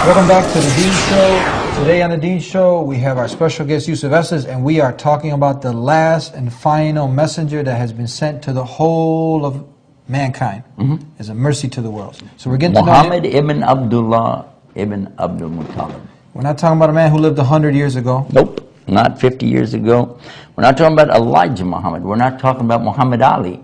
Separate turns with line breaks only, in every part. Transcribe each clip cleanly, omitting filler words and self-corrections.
Welcome back to the Dean Show. Today on the Dean Show, we have our special guest, Yusuf Estes, and we are talking about the last and final messenger that has been sent to the whole of mankind as a mercy to the world. So we're getting
Muhammed ibn Abdullah ibn Abdul Muttalib.
We're not talking about a man who lived 100 years ago.
Nope, not 50 years ago. We're not talking about Elijah Muhammad. We're not talking about Muhammad Ali.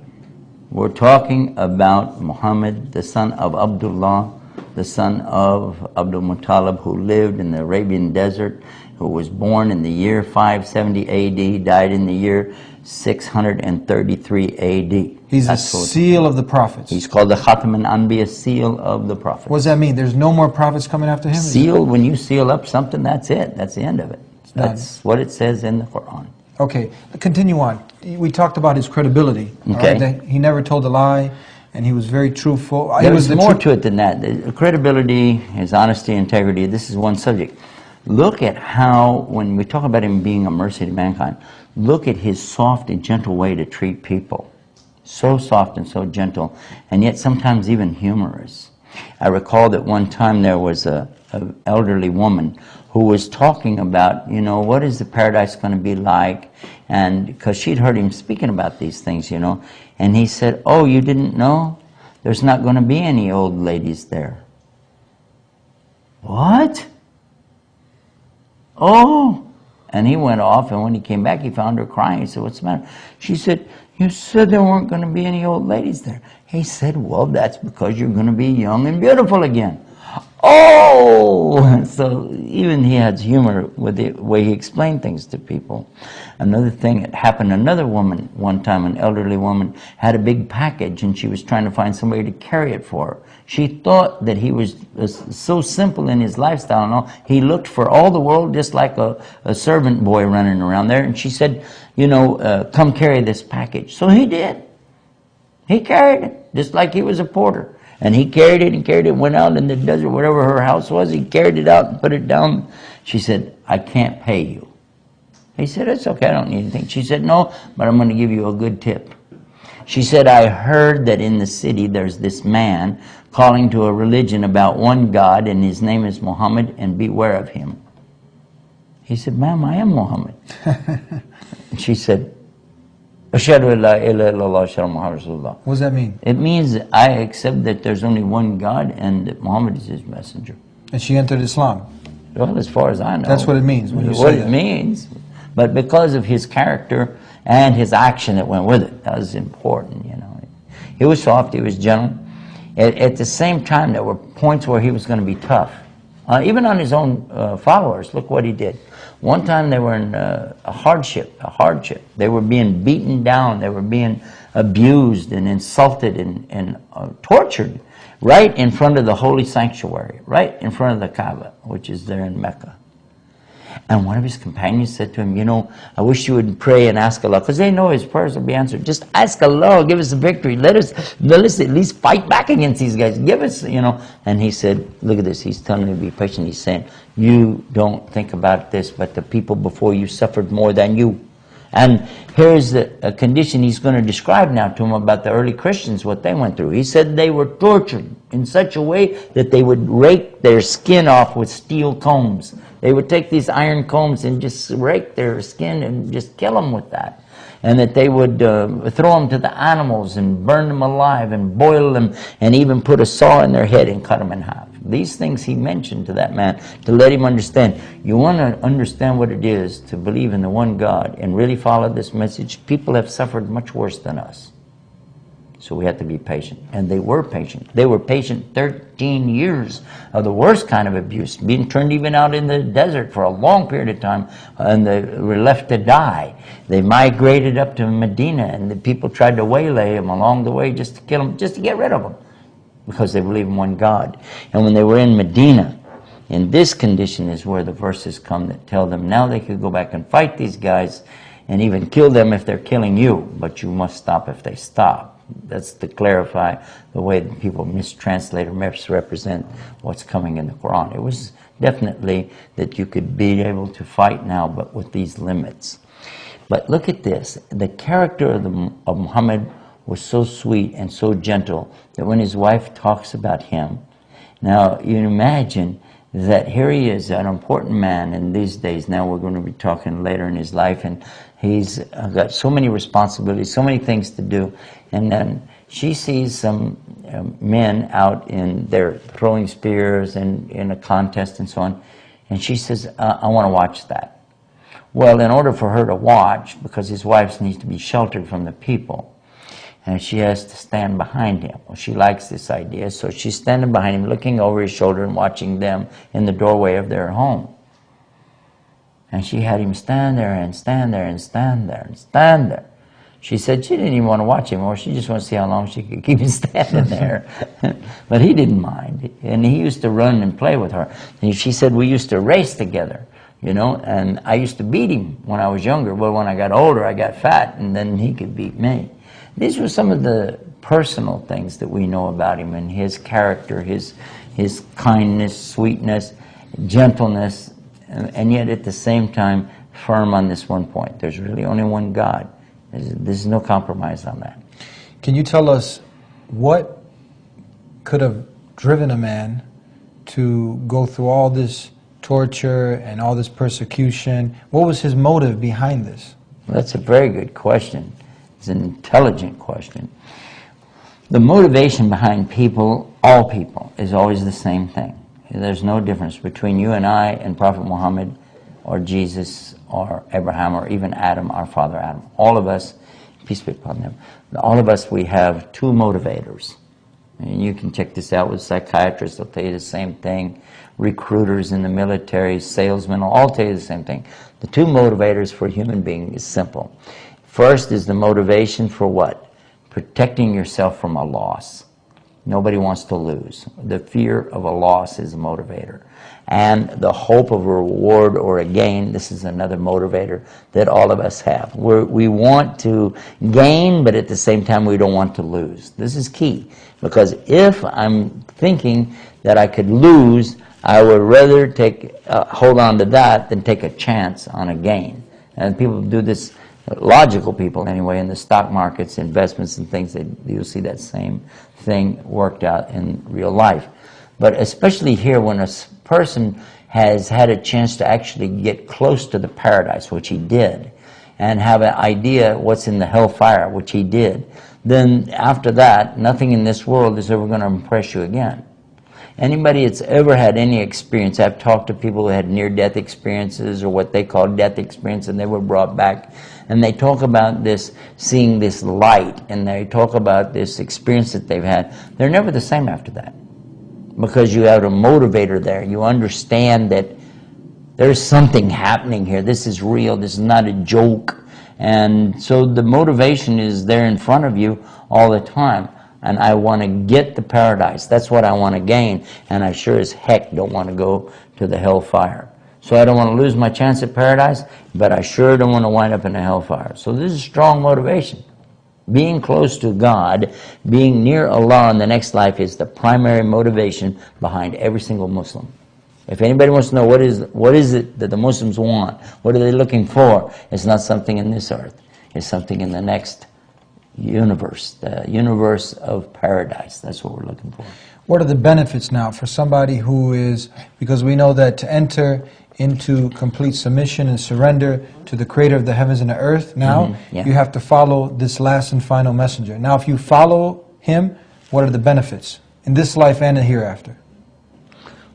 We're talking about Muhammad, the son of Abdullah, the son of Abdul Muttalib, who lived in the Arabian desert, who was born in the year 570 AD, died in the year 633 AD.
He's a seal of the prophets.
He's called the Khatam al-Anbiya, seal of the prophets.
What does that mean? There's no more prophets coming after him?
Seal, when you seal up something, that's it. That's the end of it. That's what it says in the Quran.
Okay, continue on. We talked about his credibility.
Okay.
Right? He never told a lie, and he was very truthful.
There was more to it than that. The credibility, his honesty, integrity, this is one subject. Look at how, when we talk about him being a mercy to mankind, look at his soft and gentle way to treat people. So soft and so gentle, and yet sometimes even humorous. I recall that one time there was an elderly woman who was talking about, you know, what is the paradise going to be like? And because she'd heard him speaking about these things, you know, and he said, oh, you didn't know? There's not going to be any old ladies there. What? Oh. And he went off, and when he came back, he found her crying. He said, what's the matter? She said, you said there weren't going to be any old ladies there. He said, well, that's because you're going to be young and beautiful again. Oh! So even he had humor with the way he explained things to people. Another thing that happened, another woman, one time, an elderly woman, had a big package, and she was trying to find somebody to carry it for her. She thought that he was so simple in his lifestyle and all. He looked for all the world just like a servant boy running around there. And she said, you know, come carry this package. So he did. He carried it, just like he was a porter. And he carried it, went out in the desert, wherever her house was. He carried it out and put it down. She said, I can't pay you. He said, it's okay, I don't need anything. She said, no, but I'm going to give you a good tip. She said, I heard that in the city there's this man calling to a religion about one God, and his name is Muhammad, and beware of him. He said, ma'am, I am Muhammad. She said, Ashhadu an la ilaha illallah, ashhadu Muhammad Rasulullah.
What does that mean?
It means I accept that there's only one God and that Muhammad is his messenger.
And she entered Islam?
Well, as far as I know.
That's what it means when you say that.
What it means. But because of his character and his action that went with it, that was important, you know. He was soft, he was gentle. At the same time, there were points where he was going to be tough. Even on his own followers, look what he did. One time they were in a hardship. They were being beaten down, they were being abused and insulted and tortured right in front of the holy sanctuary, right in front of the Kaaba, which is there in Mecca. And one of his companions said to him, you know, I wish you would pray and ask Allah, because they know his prayers will be answered. Just ask Allah, give us a victory. Let us at least fight back against these guys. Give us, you know. And he said, look at this. He's telling me to be patient. He's saying, you don't think about this, but the people before you suffered more than you. And here's a condition he's going to describe now to him about the early Christians, what they went through. He said they were tortured in such a way that they would rake their skin off with steel combs. They would take these iron combs and just rake their skin and just kill them with that. And that they would throw them to the animals and burn them alive and boil them and even put a saw in their head and cut them in half. These things he mentioned to that man to let him understand. You want to understand what it is to believe in the one God and really follow this message. People have suffered much worse than us. So we have to be patient. And they were patient. They were patient 13 years of the worst kind of abuse, being turned even out in the desert for a long period of time, and they were left to die. They migrated up to Medina, and the people tried to waylay them along the way just to kill them, just to get rid of them, because they believe in one God. And when they were in Medina, in this condition is where the verses come that tell them now they could go back and fight these guys and even kill them if they're killing you, but you must stop if they stop. That's to clarify the way that people mistranslate or misrepresent what's coming in the Quran. It was definitely that you could be able to fight now, but with these limits. But look at this. The character of Muhammad was so sweet and so gentle that when his wife talks about him, now you imagine that here he is, an important man in these days. Now we're going to be talking later in his life, and he's got so many responsibilities, so many things to do. And then she sees some men out in there throwing spears and in a contest and so on, and she says, I want to watch that. Well, in order for her to watch, because his wife needs to be sheltered from the people, and she has to stand behind him. Well, she likes this idea, so she's standing behind him, looking over his shoulder and watching them in the doorway of their home. And she had him stand there and stand there and stand there and stand there. She said she didn't even want to watch him, or she just wanted to see how long she could keep him standing there. But he didn't mind, and he used to run and play with her. And she said we used to race together, you know, and I used to beat him when I was younger. But when I got older, I got fat, and then he could beat me. These were some of the personal things that we know about him and his character, his kindness, sweetness, gentleness, and yet at the same time firm on this one point. There's really only one God. There's no compromise on that.
Can you tell us what could have driven a man to go through all this torture and all this persecution? What was his motive behind this?
Well, that's a very good question. It's an intelligent question. The motivation behind people, all people, is always the same thing. There's no difference between you and I and Prophet Muhammad or Jesus or Abraham or even Adam, our father Adam. All of us, peace be upon them, all of us, we have two motivators. And you can check this out with psychiatrists. They'll tell you the same thing. Recruiters in the military, salesmen, will all tell you the same thing. The two motivators for a human being is simple. First is the motivation for what? Protecting yourself from a loss. Nobody wants to lose. The fear of a loss is a motivator. And the hope of a reward or a gain, this is another motivator that all of us have. We want to gain, but at the same time we don't want to lose. This is key, because if I'm thinking that I could lose, I would rather hold on to that than take a chance on a gain. And people do this, logical people anyway, in the stock markets, investments and things, that you'll see that same thing worked out in real life. But especially here, when a person has had a chance to actually get close to the paradise, which he did, and have an idea what's in the hellfire, which he did, then after that, nothing in this world is ever going to impress you again. Anybody that's ever had any experience, I've talked to people who had near-death experiences or what they call death experience, and they were brought back, and they talk about this, seeing this light, and they talk about this experience that they've had. They're never the same after that, because you have a motivator there. You understand that there's something happening here. This is real. This is not a joke. And so the motivation is there in front of you all the time. And I want to get the paradise. That's what I want to gain. And I sure as heck don't want to go to the hellfire. So I don't want to lose my chance at paradise, but I sure don't want to wind up in the hellfire. So this is strong motivation. Being close to God, being near Allah in the next life is the primary motivation behind every single Muslim. If anybody wants to know what is it that the Muslims want, what are they looking for, it's not something in this earth. It's something in the next universe, the universe of paradise. That's what we're looking for.
What are the benefits now for somebody who is, because we know that to enter into complete submission and surrender to the creator of the heavens and the earth, now you have to follow this last and final messenger. Now if you follow him, what are the benefits in this life and the hereafter?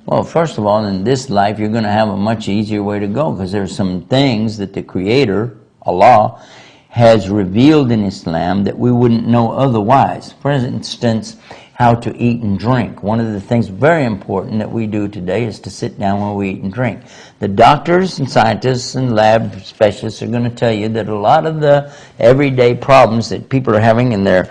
Well, first of all, in this life you're going to have a much easier way to go, because there are some things that the creator, Allah, has revealed in Islam that we wouldn't know otherwise. For instance, how to eat and drink. One of the things very important that we do today is to sit down when we eat and drink. The doctors and scientists and lab specialists are going to tell you that a lot of the everyday problems that people are having in their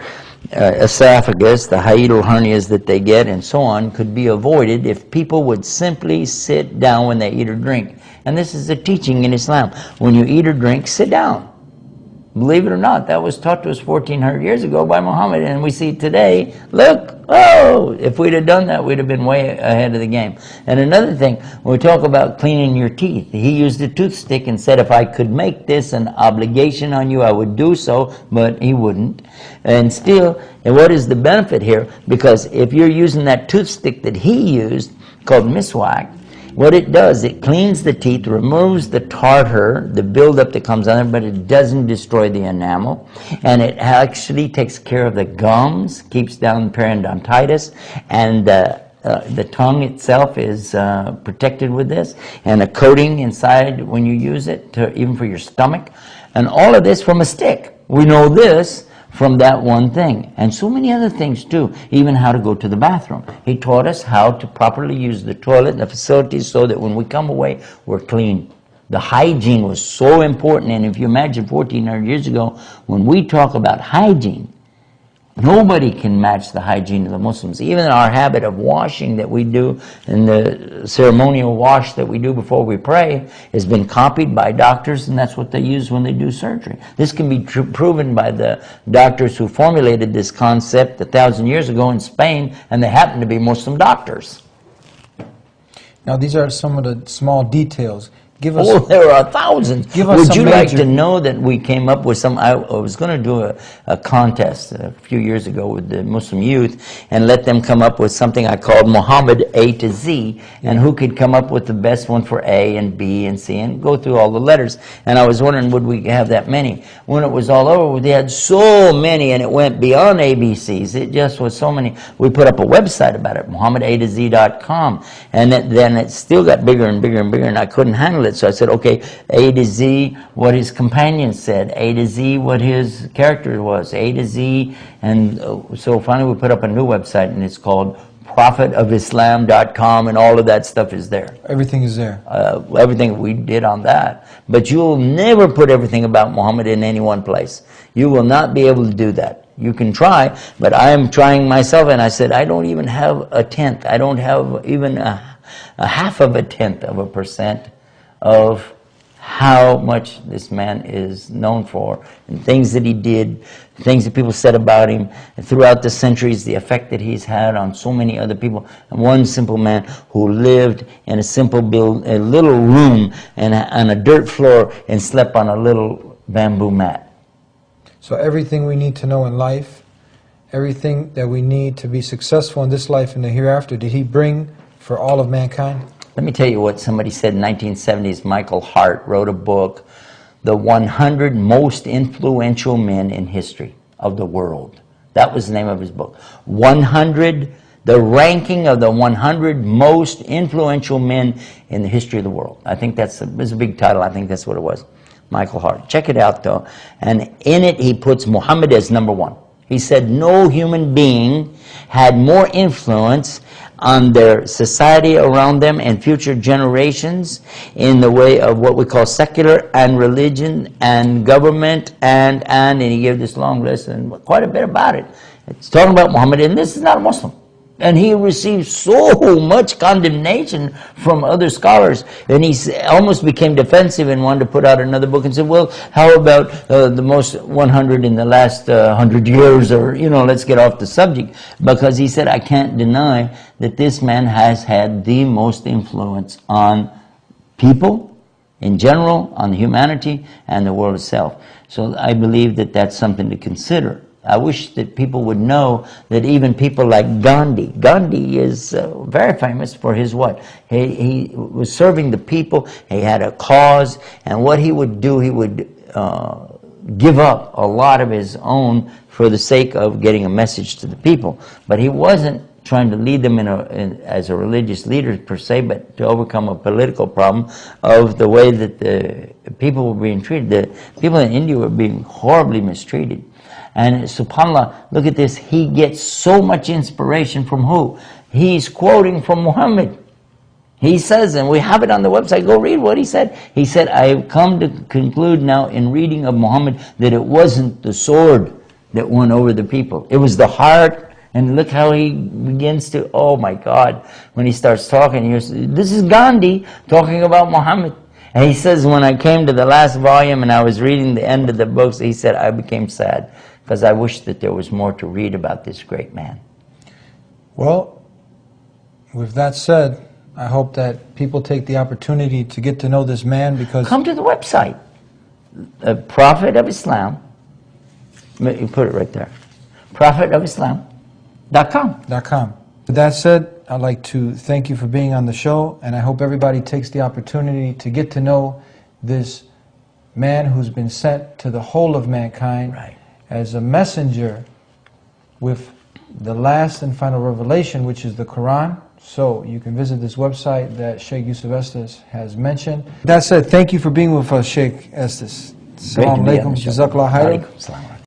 esophagus, the hiatal hernias that they get and so on, could be avoided if people would simply sit down when they eat or drink. And this is a teaching in Islam. When you eat or drink, sit down. Believe it or not, that was taught to us 1,400 years ago by Muhammad, and we see today, look, oh, if we'd have done that, we'd have been way ahead of the game. And another thing, when we talk about cleaning your teeth, he used a toothstick and said, if I could make this an obligation on you, I would do so, but he wouldn't. And still, and what is the benefit here? Because if you're using that toothstick that he used, called miswak, What it does, it cleans the teeth, removes the tartar, the buildup that comes on there, but it doesn't destroy the enamel. And it actually takes care of the gums, keeps down periodontitis, and the tongue itself is protected with this, and a coating inside when you use it, even for your stomach. And all of this from a stick. We know this from that one thing. And so many other things too, even how to go to the bathroom. He taught us how to properly use the toilet and the facilities so that when we come away, we're clean. The hygiene was so important, and if you imagine 1,400 years ago, when we talk about hygiene, nobody can match the hygiene of the Muslims. Even our habit of washing that we do, and the ceremonial wash that we do before we pray, has been copied by doctors, and that's what they use when they do surgery. This can be proven by the doctors who formulated this concept 1,000 years ago in Spain, and they happen to be Muslim doctors.
Now, these are some of the small details. Give us,
oh, there are thousands.
Give us
Would you like
major...
to know that we came up with some? I was going to do a contest a few years ago with the Muslim youth and let them come up with something I called Muhammad A to Z, and who could come up with the best one for A and B and C and go through all the letters. And I was wondering, would we have that many? When it was all over, they had so many, and it went beyond ABCs. It just was so many. We put up a website about it, MuhammadA2Z.com, and then it still got bigger and bigger and bigger, and I couldn't handle it. So I said, okay, A to Z, what his companion said, A to Z, what his character was, A to Z, and so finally we put up a new website, and it's called prophetofislam.com, and all of that stuff is there.
Everything is there.
Everything we did on that. But you'll never put everything about Muhammad in any one place. You will not be able to do that. You can try, but I am trying myself, and I said, I don't even have a tenth. I don't have even a half of a tenth of a percent of how much this man is known for, and things that he did, things that people said about him, and throughout the centuries, the effect that he's had on so many other people. And one simple man who lived in a simple a little room and on a dirt floor and slept on a little bamboo mat.
So everything we need to know in life, everything that we need to be successful in this life and the hereafter, did he bring for all of mankind?
Let me tell you what somebody said in the 1970s. Michael Hart wrote a book, The 100 Most Influential Men in History of the World. That was the name of his book. 100, the ranking of the 100 most influential men in the history of the world. I think that's a big title. I think that's what it was. Michael Hart. Check it out, though. And in it, he puts Muhammad as number one. He said no human being had more influence on their society around them and future generations in the way of what we call secular and religion and government and he gave this long list and quite a bit about it. It's talking about Muhammad, and this is not a Muslim. And he received so much condemnation from other scholars, and he almost became defensive and wanted to put out another book and said, well, how about the most 100 in the last 100 years, or, let's get off the subject. Because he said, I can't deny that this man has had the most influence on people in general, on humanity, and the world itself. So I believe that that's something to consider. I wish that people would know that even people like Gandhi. Gandhi is very famous for his what? He was serving the people. He had a cause, and what he would do, he would give up a lot of his own for the sake of getting a message to the people. But he wasn't trying to lead them as a religious leader per se, but to overcome a political problem of the way that the people were being treated. The people in India were being horribly mistreated. And subhanAllah, look at this, he gets so much inspiration from who? He's quoting from Muhammad. He says, and we have it on the website, go read what he said. He said, I've come to conclude now in reading of Muhammad that it wasn't the sword that won over the people. It was the heart. And look how he begins to, oh my God, when he starts talking, this is Gandhi talking about Muhammad. And he says, when I came to the last volume and I was reading the end of the books, he said, I became sad because I wish that there was more to read about this great man.
Well, with that said, I hope that people take the opportunity to get to know this man, because...
Come to the website, Prophet of Islam. You put it right there. Prophetofislam.com.
.com. With that said, I'd like to thank you for being on the show, and I hope everybody takes the opportunity to get to know this man who's been sent to the whole of mankind as a messenger with the last and final revelation, which is the Quran. So you can visit this website that Sheikh Yusuf Estes has mentioned. That said, thank you for being with us, Sheikh Estes. Assalamu alaikum. Jazakallah khairan.